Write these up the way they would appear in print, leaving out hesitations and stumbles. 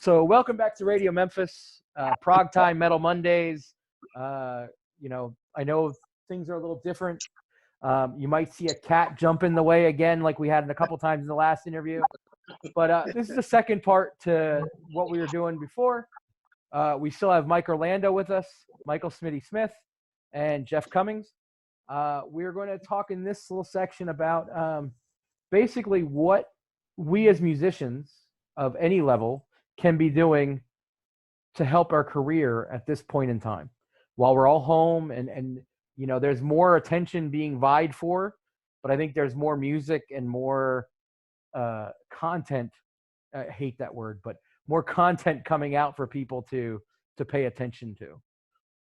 So welcome back to Radio Memphis, Prog Time Metal Mondays. I know things are a little different. You might see a cat jump in the way again, like we had a couple times in the last interview. But this is the second part to what we were doing before. We still have Mike Orlando with us, Michael Smitty Smith, and Jeff Cummings. We're going to talk in this little section about basically what we as musicians of any level can be doing to help our career at this point in time while we're all home and there's more attention being vied for, but I think there's more music and more content. I hate that word, but more content coming out for people to pay attention to.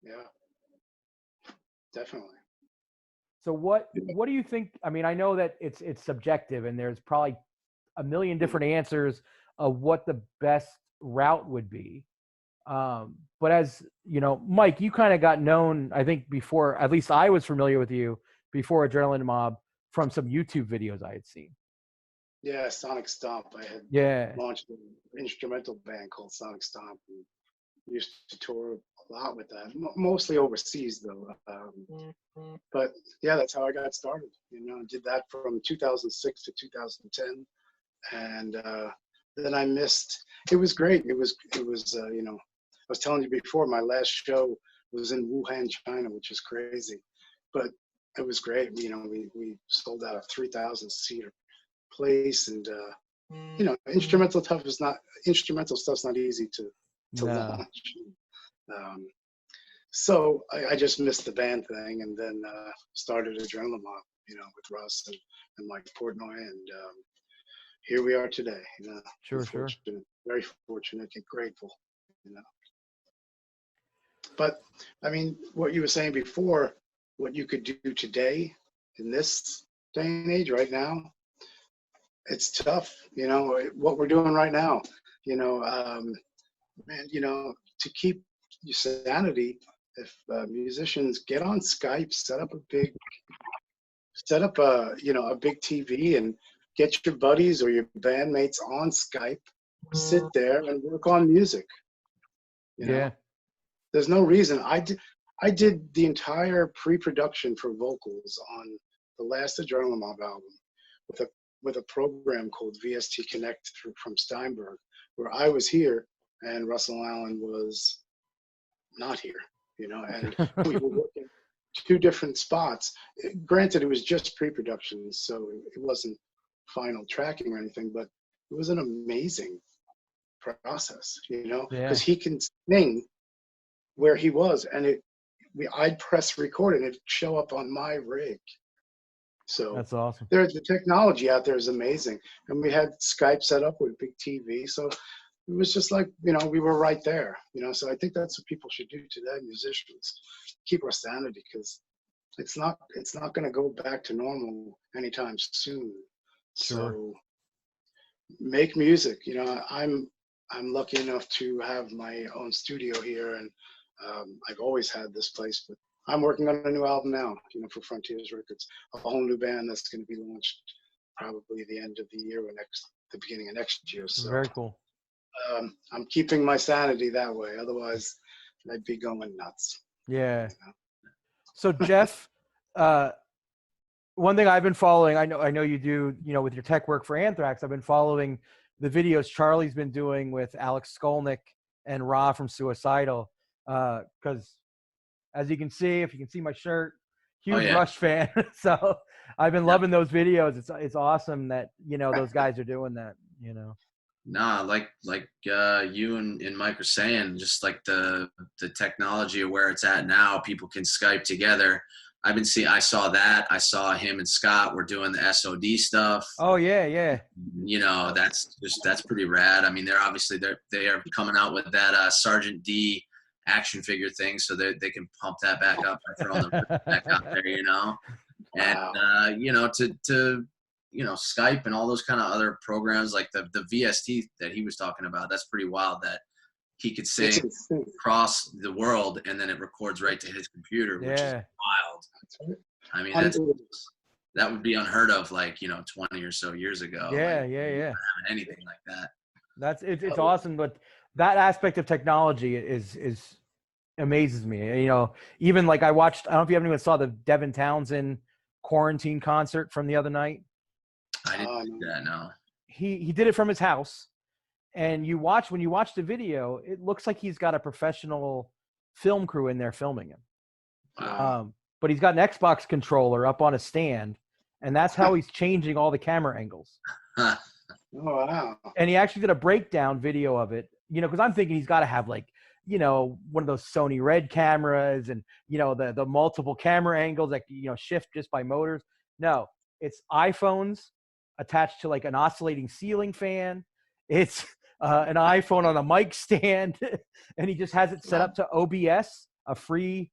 Yeah, definitely. So what do you think? I mean, I know that it's subjective and there's probably a million different answers of what the best route would be. But as you know, Mike, you kind of got known, I think, before, at least I was familiar with you before Adrenaline Mob from some YouTube videos I had seen. Yeah, Sonic Stomp. I had launched an instrumental band called Sonic Stomp and used to tour a lot with that, mostly overseas though. But yeah, that's how I got started. Did that from 2006 to 2010. And then I missed. It was great. It was. I was telling you before. My last show was in Wuhan, China, which is crazy, but it was great. We sold out a 3,000 seater place, and instrumental stuff's not easy to launch. So I just missed the band thing, and then started Adrenaline Mob, with Russ and Mike Portnoy, and here we are today. Sure. Very fortunate and grateful. But I mean, what you were saying before, what you could do today in this day and age, right now, it's tough. What we're doing right now. To keep your sanity, if musicians get on Skype, set up a big TV and get your buddies or your bandmates on Skype, sit there and work on music. There's no reason. I did the entire pre-production for vocals on the last Adrenaline Mob album with a program called VST Connect from Steinberg, where I was here and Russell Allen was not here. And we were working two different spots. Granted, it was just pre-production, so it wasn't final tracking or anything, but it was an amazing process, because he can sing where he was, and I'd press record and it'd show up on my rig. So that's awesome. The technology out there is amazing, and we had Skype set up with big TV, so it was just like we were right there. So I think that's what people should do today, musicians, keep our sanity, because it's not going to go back to normal anytime soon. Sure. So make music. I'm lucky enough to have my own studio here, and I've always had this place, but I'm working on a new album now, for Frontiers Records, a whole new band that's going to be launched probably the end of the year or the beginning of next year. So very cool. I'm keeping my sanity that way. Otherwise, I'd be going nuts. Yeah. So Jeff, one thing I've been following, I know you do, with your tech work for Anthrax, I've been following the videos Charlie's been doing with Alex Skolnick and Ra from Suicidal. Because as you can see, if you can see my shirt, huge Rush fan. So I've been loving those videos. It's awesome that, those guys are doing that, Nah, like you and Mike are saying, just like the technology of where it's at now, people can Skype together. I saw that. I saw him and Scott were doing the SOD stuff. Oh yeah. That's pretty rad. I mean, they are coming out with that Sergeant D action figure thing, so they can pump that back up and throw them back out there, and to Skype and all those kind of other programs like the VST that he was talking about. That's pretty wild that he could sing across the world and then it records right to his computer, which is wild. I mean, that would be unheard of, 20 or so years ago. Yeah. Anything like that. It's awesome, but that aspect of technology is amazes me. You know, even like I don't know if you haven't even saw the Devin Townsend quarantine concert from the other night. I didn't see that, no. He did it from his house, and when you watch the video, it looks like he's got a professional film crew in there filming him. Wow. But he's got an Xbox controller up on a stand, and that's how he's changing all the camera angles. Oh, wow. And he actually did a breakdown video of it, you know, because I'm thinking he's got to have like, you know, one of those Sony Red cameras and, you know, the multiple camera angles that, you know, shift just by motors. No, it's iPhones attached to like an oscillating ceiling fan. It's an iPhone on a mic stand, and he just has it set up to OBS, a free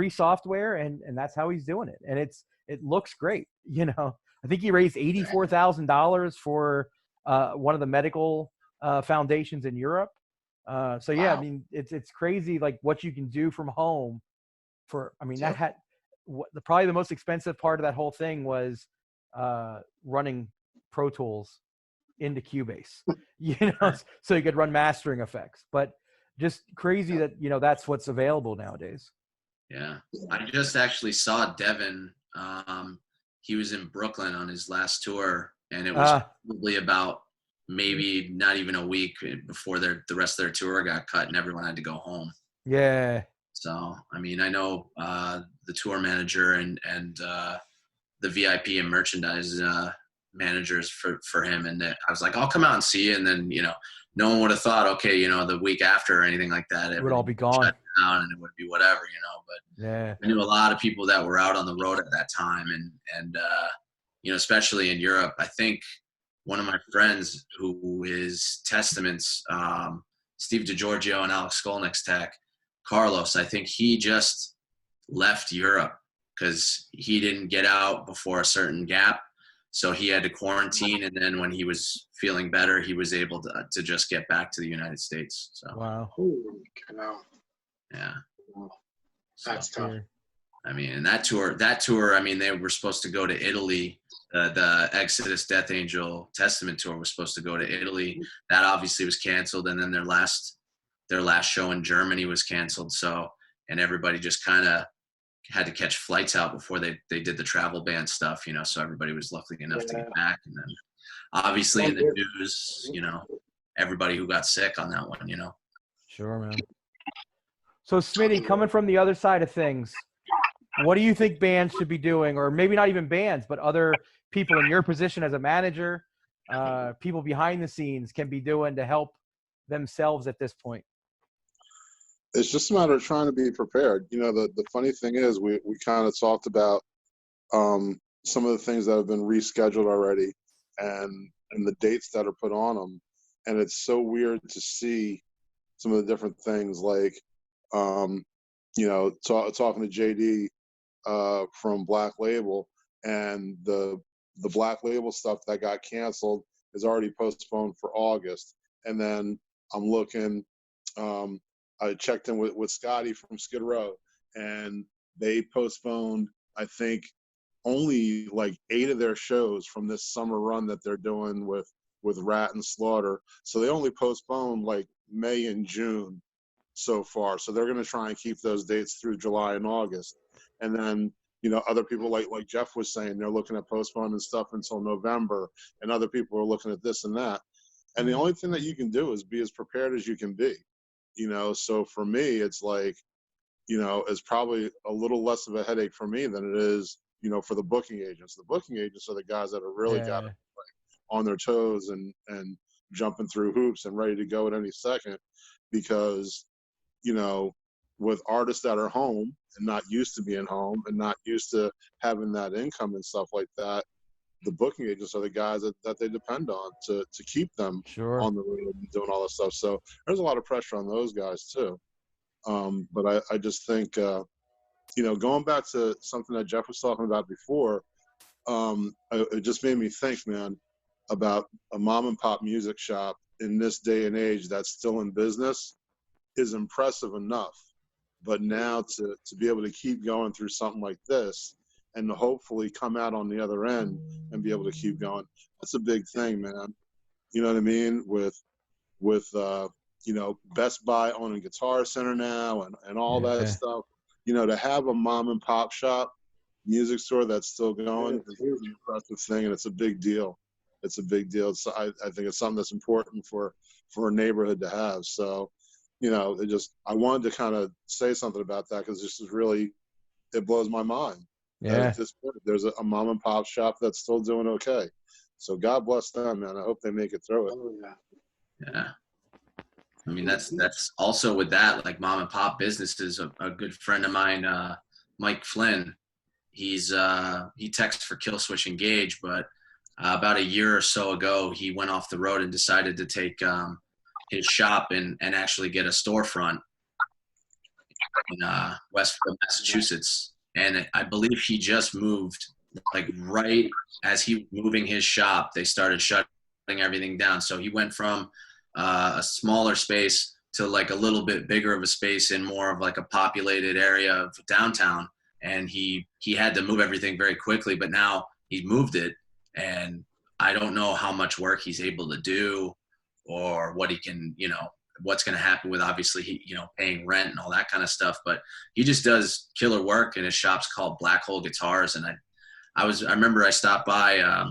software, and that's how he's doing it. And it looks great. You know, I think he raised $84,000 for one of the medical foundations in Europe. So yeah, I mean, it's crazy like what you can do from home. That had probably the most expensive part of that whole thing was running Pro Tools into Cubase, you know, so you could run mastering effects. But just crazy that, you know, that's what's available nowadays. Yeah, I just actually saw Devin. He was in Brooklyn on his last tour, and it was probably about maybe not even a week before the rest of their tour got cut and everyone had to go home. Yeah. So, I mean, I know the tour manager and the VIP and merchandise managers for him, and I was like, I'll come out and see you. And then, you know, no one would have thought, okay, you know, the week after or anything like that, it would all be gone and it would be whatever, you know. But yeah, I knew a lot of people that were out on the road at that time, and you know, especially in Europe. I think one of my friends who is Testament's Steve DiGiorgio and Alex Skolnick's tech, Carlos, I think he just left Europe because he didn't get out before a certain gap. So he had to quarantine, and then when he was feeling better, he was able to just get back to the United States. So wow, yeah, that's tough. I mean, and that tour. I mean, they were supposed to go to Italy. The Exodus Death Angel Testament tour was supposed to go to Italy. That obviously was canceled, and then their last show in Germany was canceled. So, and everybody just kind of had to catch flights out before they did the travel ban stuff, you know, so everybody was lucky enough to get back. And then obviously in the news, you know, everybody who got sick on that one, you know. Sure, man. So Smitty, coming from the other side of things, what do you think bands should be doing, or maybe not even bands, but other people in your position as a manager, people behind the scenes can be doing to help themselves at this point? It's just a matter of trying to be prepared. You know, the funny thing is we kind of talked about some of the things that have been rescheduled already and the dates that are put on them. And it's so weird to see some of the different things like, you know, talking to JD from Black Label, and the Black Label stuff that got canceled is already postponed for August. And then I'm looking, I checked in with Scotty from Skid Row, and they postponed, I think, only like 8 of their shows from this summer run that they're doing with Rat and Slaughter. So they only postponed like May and June so far. So they're going to try and keep those dates through July and August. And then, you know, other people like Jeff was saying, they're looking at postponing stuff until November, and other people are looking at this and that. And the only thing that you can do is be as prepared as you can be. You know, so for me, it's like, you know, it's probably a little less of a headache for me than it is, you know, for the booking agents. The booking agents are the guys that are really got it on their toes and jumping through hoops and ready to go at any second, because, you know, with artists that are home and not used to being home and not used to having that income and stuff like that, the booking agents are the guys that they depend on to keep them on the road and doing all this stuff. So there's a lot of pressure on those guys too. But I just think, you know, going back to something that Jeff was talking about before, it just made me think, man, about a mom and pop music shop in this day and age that's still in business is impressive enough. But now to be able to keep going through something like this and to hopefully come out on the other end and be able to keep going, that's a big thing, man. You know what I mean? With Best Buy owning Guitar Center now and all that stuff. To have a mom and pop shop music store that's still going is an impressive thing, and it's a big deal. It's a big deal. So I think it's something that's important for a neighborhood to have. So, I wanted to kind of say something about that because this is really, it blows my mind. Yeah. At this point, there's a mom and pop shop that's still doing okay. So God bless them, man. I hope they make it through it. Yeah. I mean, that's also with that, like mom and pop businesses. A good friend of mine, Mike Flynn, he texts for Kill Switch Engage, but about a year or so ago, he went off the road and decided to take his shop and actually get a storefront in Westfield, Massachusetts. And I believe he just moved, like right as he was moving his shop, they started shutting everything down. So he went from a smaller space to like a little bit bigger of a space in more of like a populated area of downtown. And he had to move everything very quickly, but now he's moved it. And I don't know how much work he's able to do or what he can, what's going to happen with obviously, paying rent and all that kind of stuff. But he just does killer work, and his shop's called Black Hole Guitars. And I remember I stopped by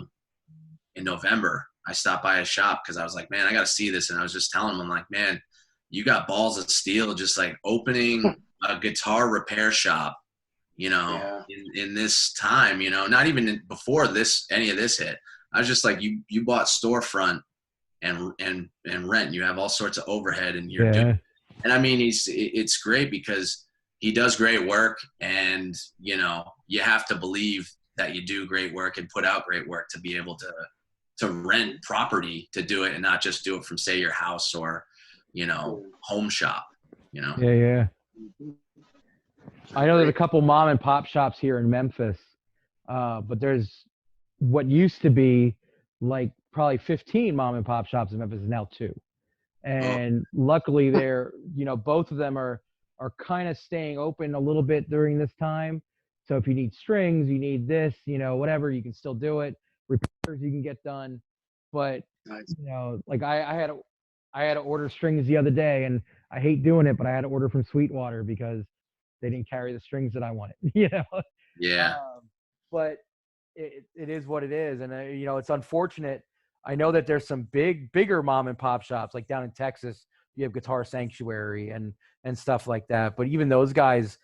in November. I stopped by his shop because I was like, man, I got to see this. And I was just telling him, I'm like, man, you got balls of steel just like opening a guitar repair shop, in this time, not even before any of this hit. I was just like, you bought storefront and rent. You have all sorts of overhead, and you're doing. And I mean, it's great because he does great work, and you have to believe that you do great work and put out great work to be able to rent property to do it and not just do it from, say, your house or, home shop, Yeah. I know there's a couple mom and pop shops here in Memphis, but there's what used to be like probably 15 mom and pop shops in Memphis is now 2. And luckily they're, both of them are kind of staying open a little bit during this time. So if you need strings, you need this, whatever, you can still do it. Repairs you can get done. But, Nice. like I had to order strings the other day, and I hate doing it, but I had to order from Sweetwater because they didn't carry the strings that I wanted, Yeah. But it is what it is. And, it's unfortunate. I know that there's some bigger mom and pop shops, like down in Texas, you have Guitar Sanctuary and stuff like that. But even those guys,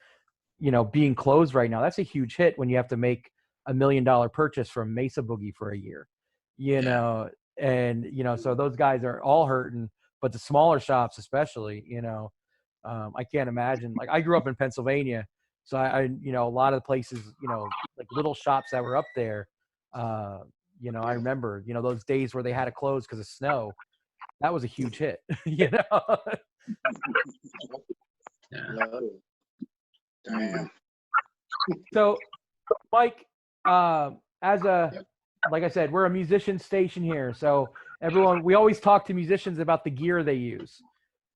being closed right now, that's a huge hit when you have to make $1 million purchase from Mesa Boogie for a year, and, so those guys are all hurting, but the smaller shops, especially, I can't imagine. Like I grew up in Pennsylvania, so I a lot of the places, like little shops that were up there, I remember, those days where they had to close because of snow. That was a huge hit, Yeah. Damn. So, Mike, like I said, we're a musician station here. So we always talk to musicians about the gear they use.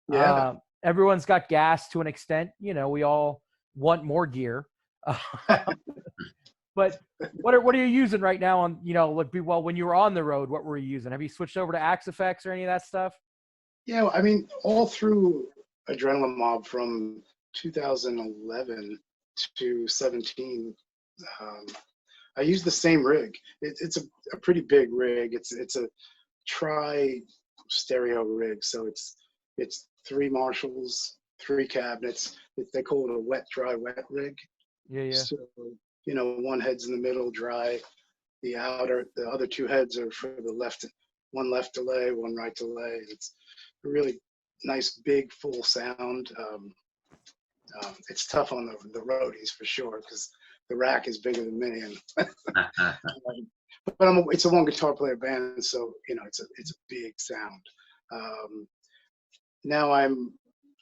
Yeah. Everyone's got gas to an extent. We all want more gear. But what are you using right now on, when you were on the road, what were you using? Have you switched over to Axe Effects or any of that stuff? Yeah, I mean, all through Adrenaline Mob from 2011 to 17, I used the same rig. It's a pretty big rig. It's a tri-stereo rig, so it's 3 Marshalls, 3 cabinets. They call it a wet, dry, wet rig. Yeah. So, one head's in the middle, dry. The other 2 heads are for the left, one left delay, one right delay. It's a really nice, big, full sound. It's tough on the roadies for sure because the rack is bigger than me, but it's a one guitar player band, so it's a big sound. Now I'm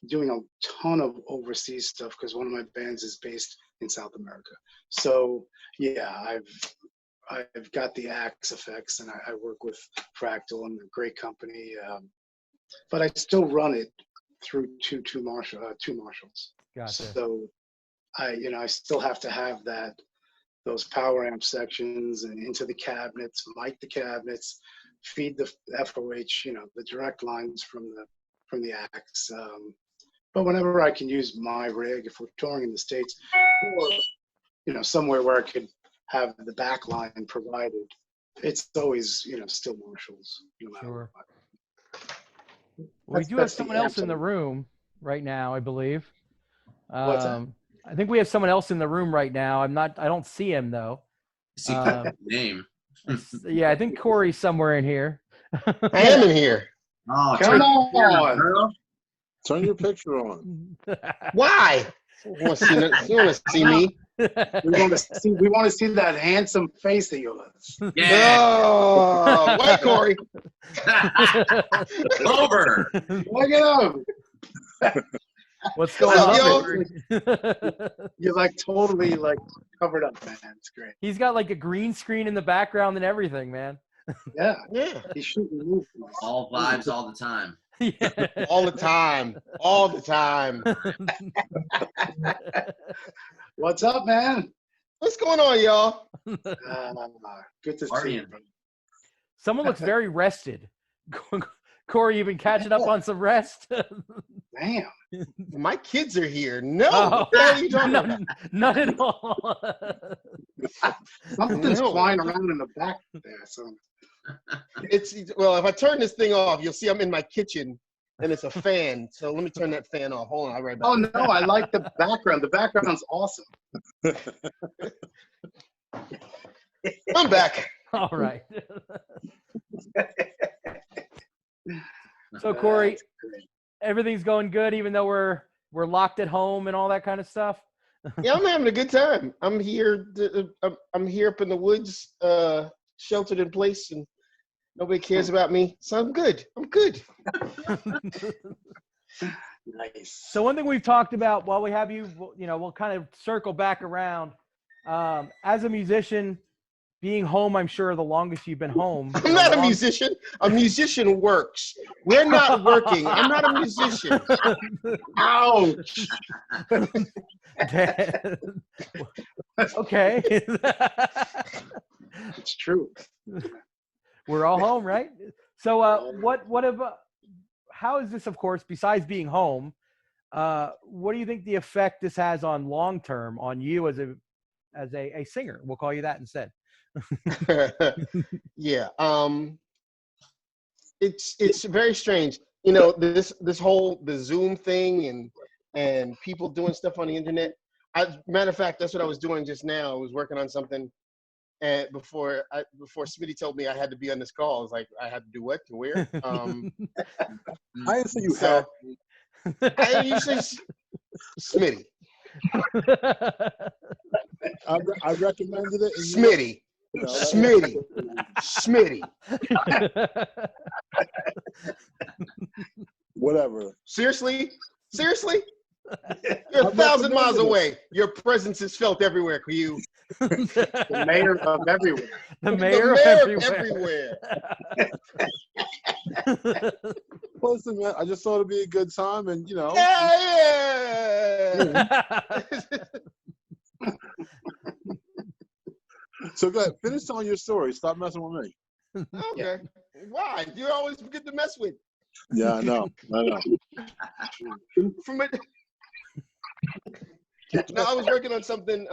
doing a ton of overseas stuff because one of my bands is based in South America. So yeah, I've got the Axe Effects, and I work with Fractal and a great company, but I still run it through two Marshalls. Gotcha. So I still have to have those power amp sections and into the cabinets, mic the cabinets, feed the FOH, the direct lines from from the acts. But whenever I can use my rig, if we're touring in the States, or somewhere where I could have the back line provided, it's always still Marshalls. No matter Sure. what. We do have someone else in the room right now, I believe. What's that? I think we have someone else in the room right now. I don't see him though. See the name. Yeah, I think Corey's somewhere in here. I am in here. Oh, Come on. girl. Turn your picture on. Why? You want to see me? We want to see that handsome face of yours. Yeah. Oh, wait, Corey. Over. Look at him. What's going What's up, on? yo? Corey? You're like totally like covered up, man. It's great. He's got like a green screen in the background and everything, man. Yeah. Yeah. He's shooting movies. All vibes all the time. Yeah. All the time. All the time. What's up, man? What's going on, y'all? Good to see Partying. you, bro. Someone looks very rested. Corey, you been catching up on some rest? Damn. My kids are here. No. Oh, What the hell are you talking about? none at all. Something's No. flying around in the back there. So Well, if I turn this thing off, you'll see I'm in my kitchen and it's a fan. So let me turn that fan off. Hold on, I'll be right back. oh no, I like the background. The background's awesome. I'm back. All right. So Corey, That's great. everything's going good, even though we're locked at home and all that kind of stuff. Yeah, I'm having a good time. I'm here. I'm here up in the woods, sheltered in place, and nobody cares about me. So I'm good. I'm good. Nice. So one thing we've talked about while we have you, we'll kind of circle back around. As a musician, being home, I'm sure the longest you've been home. I'm not a musician. A musician works. We're not working. I'm not a musician. Ouch. Okay. It's true. We're all home, right? So how is this, of course, besides being home, what do you think the effect this has on long term on you as a singer? We'll call you that instead. Yeah. It's very strange. This whole the Zoom thing and people doing stuff on the internet. Matter of fact, that's what I was doing just now. I was working on something, and before Smitty told me I had to be on this call, I was like, I had to do what and where? I didn't say you So- had. I usually Smitty. I recommended it. And Smitty. Smitty. Smitty. Whatever. Seriously? You're 1,000 miles away. Your presence is felt everywhere, you. The mayor of everywhere. The mayor of everywhere. Listen, man, I just thought it'd be a good time, and Yeah. So go ahead, finish telling your story. Stop messing with me. Okay. Why? You're always good to mess with. Yeah, I know. Now I was working on something.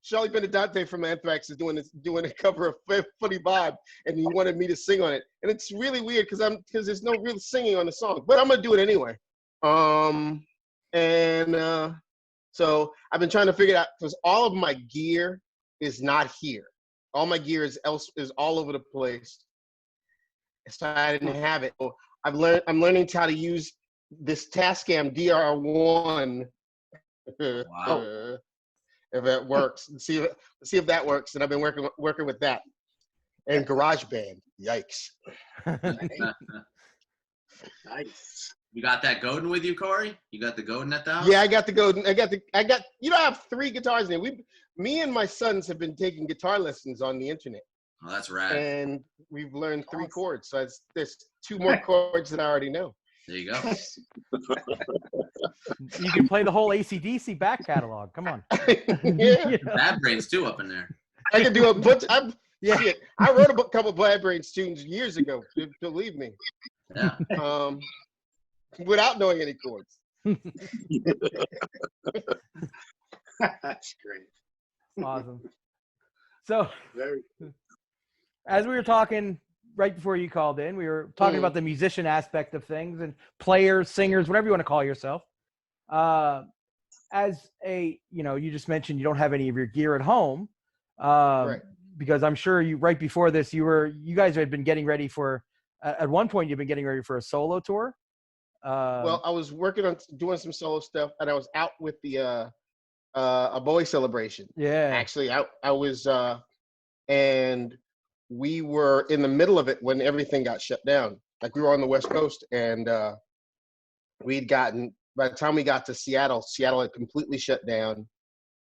Charlie Benedante from Anthrax is doing a cover of Funny Bob, and he wanted me to sing on it. And it's really weird because there's no real singing on the song, but I'm gonna do it anyway. So I've been trying to figure it out because all of my gear is not here. All my gear is all over the place. So I didn't have it. So I'm learning how to use this Tascam DR1. Wow. If it works, see if that works. And I've been working with that. And GarageBand. Yikes. Nice. You got that Godin with you, Corey? You got the Godin at the house? Yeah, I got to go. I have 3 guitars in there. Me and my sons have been taking guitar lessons on the internet. Oh, that's rad. And we've learned 3 chords. So there's 2 more chords that I already know. There you go. You can play the whole AC/DC back catalog. Come on. Yeah. Bad Brains too up in there. I can do a bunch. Yeah. Shit, I wrote a couple Bad Brains tunes years ago. Believe me. Yeah. without knowing any chords. That's great. Awesome. So, Very. as we were talking right before you called in, we were talking about the musician aspect of things and players, singers, whatever you want to call yourself. As you just mentioned you don't have any of your gear at home, Right. because I'm sure right before this, you guys had been getting ready for, at one point you've been getting ready for a solo tour. Well, I was working on doing some solo stuff, and I was out with the a Bowie celebration. Yeah. Actually, I was, and we were in the middle of it when everything got shut down. Like we were on the West Coast, and by the time we got to Seattle had completely shut down,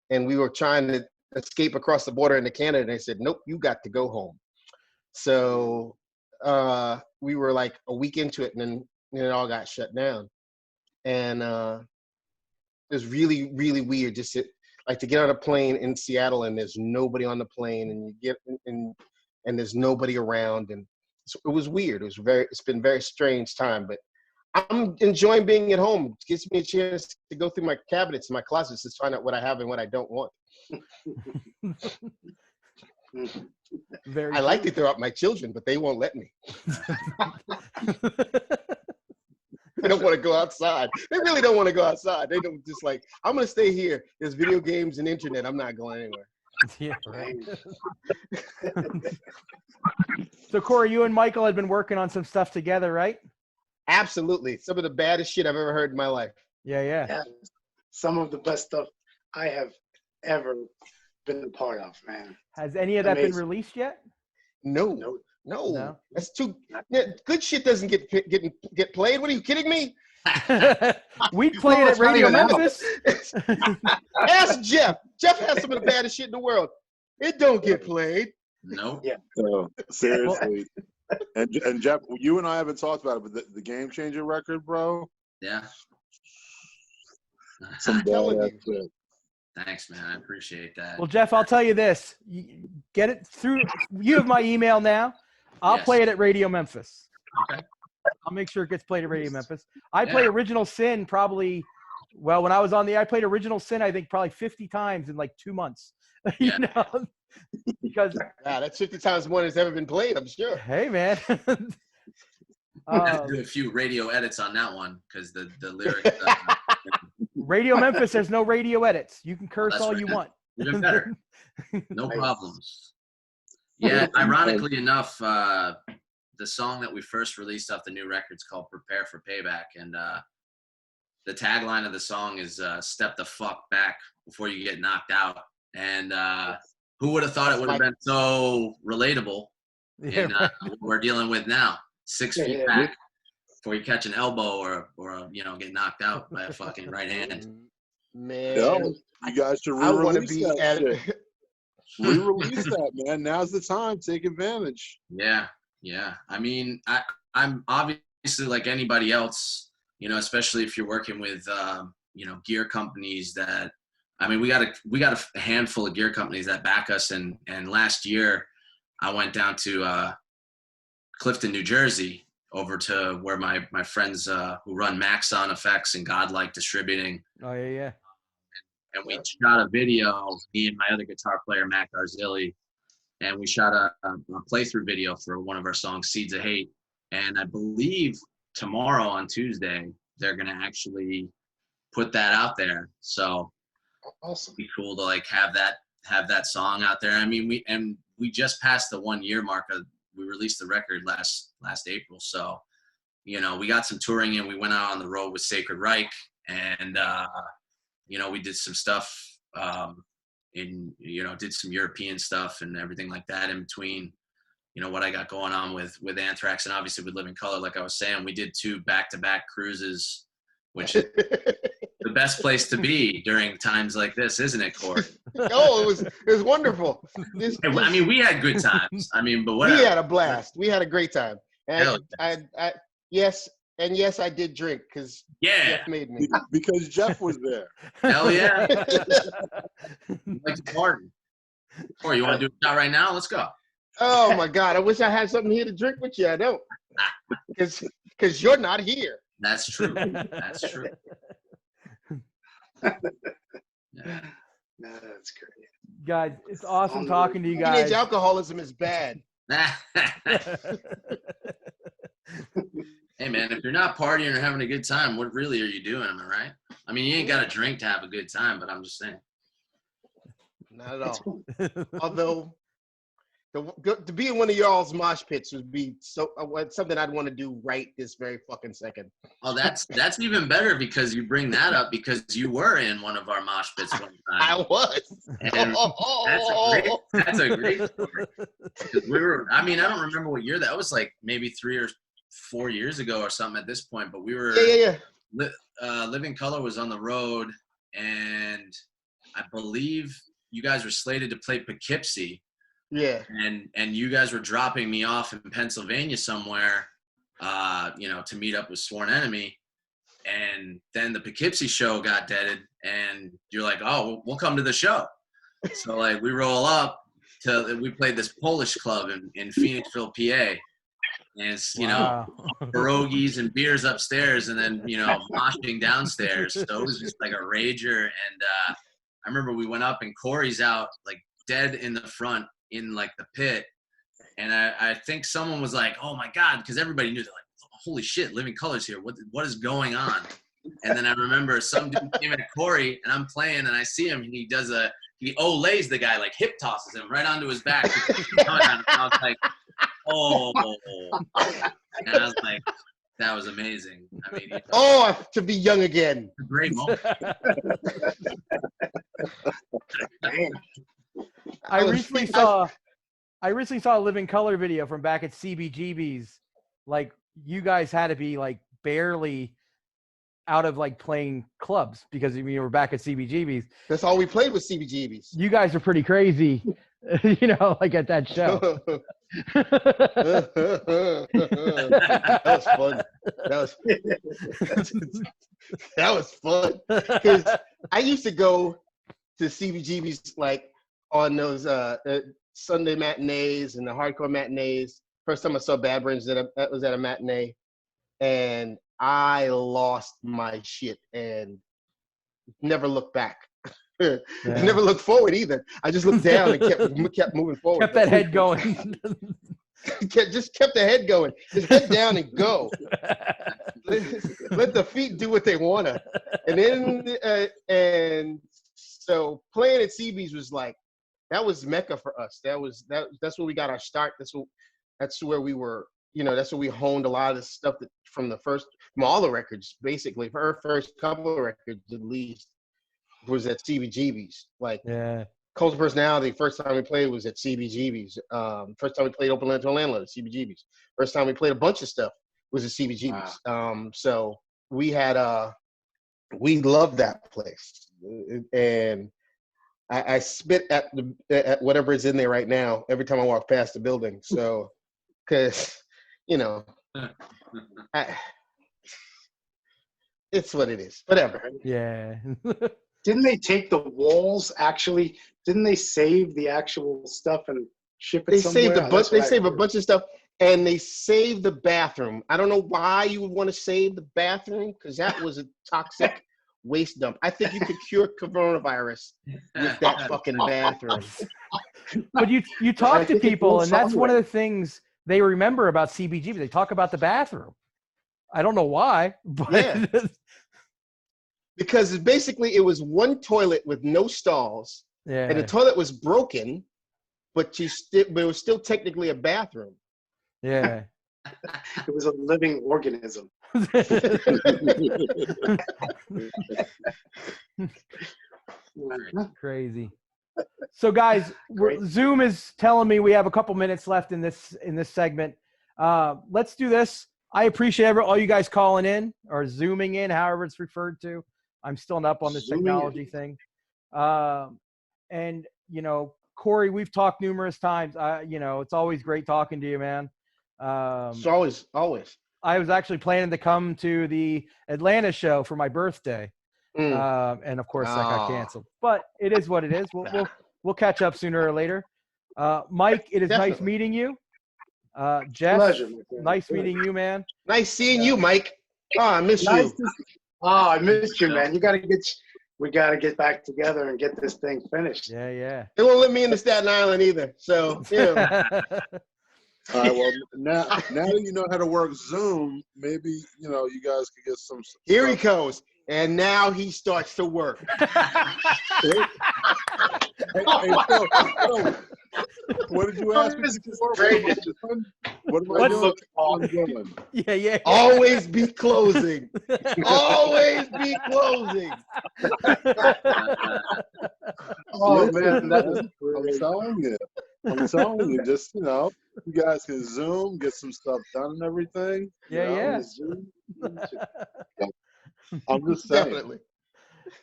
and we were trying to escape across the border into Canada. And they said, "Nope, you got to go home." So we were like a week into it, and then it all got shut down. And it was really, really weird just to get on a plane in Seattle and there's nobody on the plane, and you get and there's nobody around, and so it was weird. It's been a very strange time, but I'm enjoying being at home. It gives me a chance to go through my cabinets and my closets to find out what I have and what I don't want. I like to throw out my children, but they won't let me. They don't want to go outside. They really don't want to go outside. They don't, just like, I'm going to stay here. There's video games and internet. I'm not going anywhere. Yeah, right. So Corey, you and Michael had been working on some stuff together, right? Absolutely. Some of the baddest shit I've ever heard in my life. Yeah. Some of the best stuff I have ever been a part of, man. Has any of that been released yet? No. That's too good. Shit doesn't get played. What are you kidding me? We play it at Radio Memphis. Ask Jeff. Jeff has some of the baddest shit in the world. It don't get played. No. Yeah. No, seriously. And Jeff, you and I haven't talked about it, but the Game Changer record, bro. Yeah. Some badass shit. Thanks, man. I appreciate that. Well, Jeff, I'll tell you this. You get it through. You have my email now. I'll play it at Radio Memphis. Okay. I'll make sure it gets played at Radio Memphis. I play Original Sin probably, when I was on I played Original Sin, I think probably 50 times in like 2 months. Yeah. Because that's 50 times more than has ever been played, I'm sure. Hey, man. I have to do a few radio edits on that one because the lyrics. Radio Memphis, there's no radio edits. You can curse all you want. Even better. No problems. Yeah, ironically enough, the song that we first released off the new record is called Prepare for Payback. And the tagline of the song is step the fuck back before you get knocked out. And who would have thought it would have been so relatable in what we're dealing with now? 6 feet back before you catch an elbow or get knocked out by a fucking right hand. Man, you guys should re-release that shit. Re-release that, man. Now's the time. Take advantage. Yeah. I mean, I'm obviously like anybody else, especially if you're working with, gear companies that, I mean, we got a handful of gear companies that back us. And last year I went down to Clifton, New Jersey, over to where my friends who run Maxon Effects and Godlike Distributing. Oh, yeah. And we shot a video, me and my other guitar player, Mac Arzilli, and we shot a playthrough video for one of our songs, Seeds of Hate. And I believe tomorrow on Tuesday, they're going to actually put that out there. So awesome. It'd be cool to have that song out there. I mean, we just passed the 1 year mark of, we released the record last April. So, we got some touring in. We went out on the road with Sacred Reich, and, we did some stuff did some European stuff and everything like that in between, what I got going on with Anthrax, and obviously with Living Color. Like I was saying, we did 2 back-to-back cruises, which is the best place to be during times like this, isn't it, Corey? Oh, it was wonderful. I mean, we had good times. I mean, but whatever. We had a blast. We had a great time. And yes, I did drink because Jeff made me. Because Jeff was there. Hell yeah. Like to party. Corey, you want to do a shot right now? Let's go. Oh my God! I wish I had something here to drink with you. I don't, because you're not here. That's true. That's true. Yeah. No, that's great. Guys, it's awesome On talking to you guys. Teenage alcoholism is bad. Hey man, if you're not partying or having a good time, what really are you doing? Am I right? I mean, you ain't got to drink to have a good time, but I'm just saying. Not at all. Although, to be in one of y'all's mosh pits would be something I'd want to do right this very fucking second. Oh, that's even better because you bring that up because you were in one of our mosh pits one time. I was. And that's a great story. Because I don't remember what year that was, like maybe 3 or 4 years ago or something at this point, but we were Living Color was on the road, and I believe you guys were slated to play Poughkeepsie. Yeah. And you guys were dropping me off in Pennsylvania somewhere, to meet up with Sworn Enemy. And then the Poughkeepsie show got deaded, and you're like, oh, we'll come to the show. So like we roll up we played this Polish club in Phoenixville, PA. And it's, pierogies and beers upstairs and then, moshing downstairs. So it was just like a rager. And I remember we went up and Corey's out like dead in the front in like the pit. And I think someone was like, oh my God, because everybody knew, they're like, holy shit, Living Color's here. What is going on? And then I remember some dude came at Corey and I'm playing and I see him and he olays the guy, like hip tosses him right onto his back. And I was like, oh. And I was like, that was amazing. I mean, to be young again. A great moment. I recently saw a Living Color video from back at CBGB's. Like you guys had to be like barely out of like playing clubs because you were back at CBGB's. That's all we played with CBGB's. You guys are pretty crazy, like at that show. That was fun. That was fun. Because I used to go to CBGB's like on those Sunday matinees and the hardcore matinees. First time I saw Bad Brains, that was at a matinee, and I lost my shit and never looked back. I never looked forward either. I just looked down and kept moving forward. Kept that head going. Just kept the head going. Just head down and go. Let the feet do what they want to. And then and so playing at CB's was like, that was Mecca for us. That's where we got our start. That's where we were, that's where we honed a lot of the stuff from all the records, basically. For our first couple of records, at least, was at CBGB's. Like, Cult of Personality, first time we played was at CBGB's. First time we played Open Land to Landlord at CBGB's. First time we played a bunch of stuff was at CBGB's. Wow. So we loved that place. And I spit at whatever is in there right now every time I walk past the building. So, because, it's what it is. Whatever. Yeah. Didn't they take the walls, actually? Didn't they save the actual stuff and ship it somewhere? They saved a bunch of stuff, and they saved the bathroom. I don't know why you would want to save the bathroom, because that was a toxic waste dump. I think you could cure coronavirus with that fucking bathroom. But you talk to people, and that's one of the things they remember about CBGB. They talk about the bathroom. I don't know why, but yeah. Because basically it was one toilet with no stalls, and the toilet was broken, but it was still technically a bathroom. Yeah. It was a living organism. Crazy. So guys, Zoom is telling me we have a couple minutes left in this segment. Let's do this. I appreciate all you guys calling in or Zooming in, however it's referred to. I'm still up on this technology thing. And, Corey, we've talked numerous times. It's always great talking to you, man. It's always. I was actually planning to come to the Atlanta show for my birthday. And of course that got canceled, but it is what it is. We'll catch up sooner or later. Mike, it is nice meeting you. Jess, Pleasure, nice meeting you, man. Nice seeing you, Mike. Oh, I miss Nice you. to see- Oh, I missed you, man. We gotta get back together and get this thing finished. Yeah. They won't let me into Staten Island either. So, you know. All right. Well, now that you know how to work Zoom, maybe you guys could get some. Here he goes. And now he starts to work. Hey, Phil, what did you ask me before? What am I doing? What I'm doing? Yeah. Always be closing. Always be closing. Oh man, that's I'm telling you, just you guys can Zoom, get some stuff done and everything. Yeah. I'm just saying. Definitely.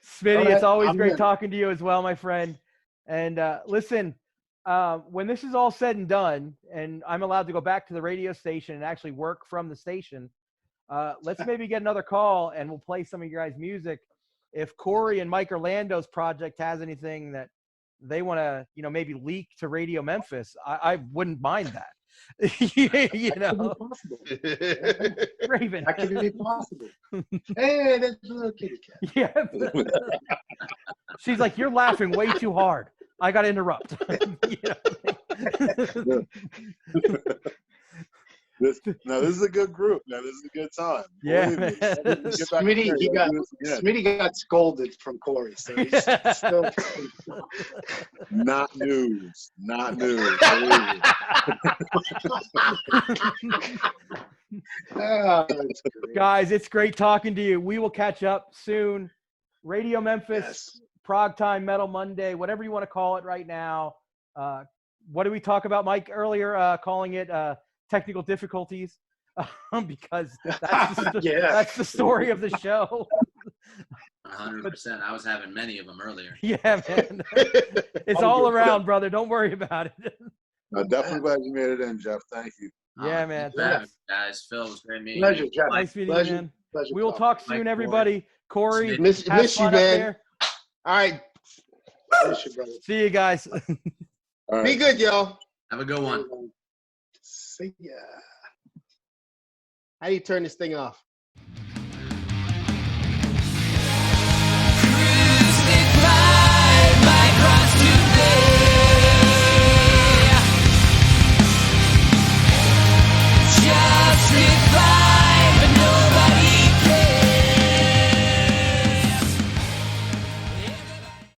Smitty, All it's right, always I'm great in. talking to you as well, my friend. And listen, when this is all said and done, and I'm allowed to go back to the radio station and actually work from the station, let's maybe get another call and we'll play some of your guys' music. If Corey and Mike Orlando's project has anything that they want to, maybe leak to Radio Memphis, I wouldn't mind that. Raven. That could be possible. Hey, that's a little kitty cat. Yeah. She's like, you're laughing way too hard. I got to interrupt. This is a good group. Now this is a good time. Yeah, Believe me. man. Smitty got scolded from Corey, so he's still Not news. Not news. Guys, it's great talking to you. We will catch up soon. Radio Memphis, Yes. Prog Time, Metal Monday, whatever you want to call it right now. What did we talk about, Mike, earlier? Calling it technical difficulties, because that's the story of the show. 100%. I was having many of them earlier. Yeah, man. It's all around, brother. Don't worry about it. I'm definitely glad you made it in, Jeff. Thank you. Yeah, man. Thanks, guys. Phil, it was great meeting Pleasure, you. Jeff. Nice meeting you, man. Pleasure We will talking. talk soon, Mike, everybody. Corey, Smitty. have Miss you, fun up man. there. All right. Miss you, brother. See you guys. All right. Be good, y'all. Have a good one. See ya. How do you turn this thing off?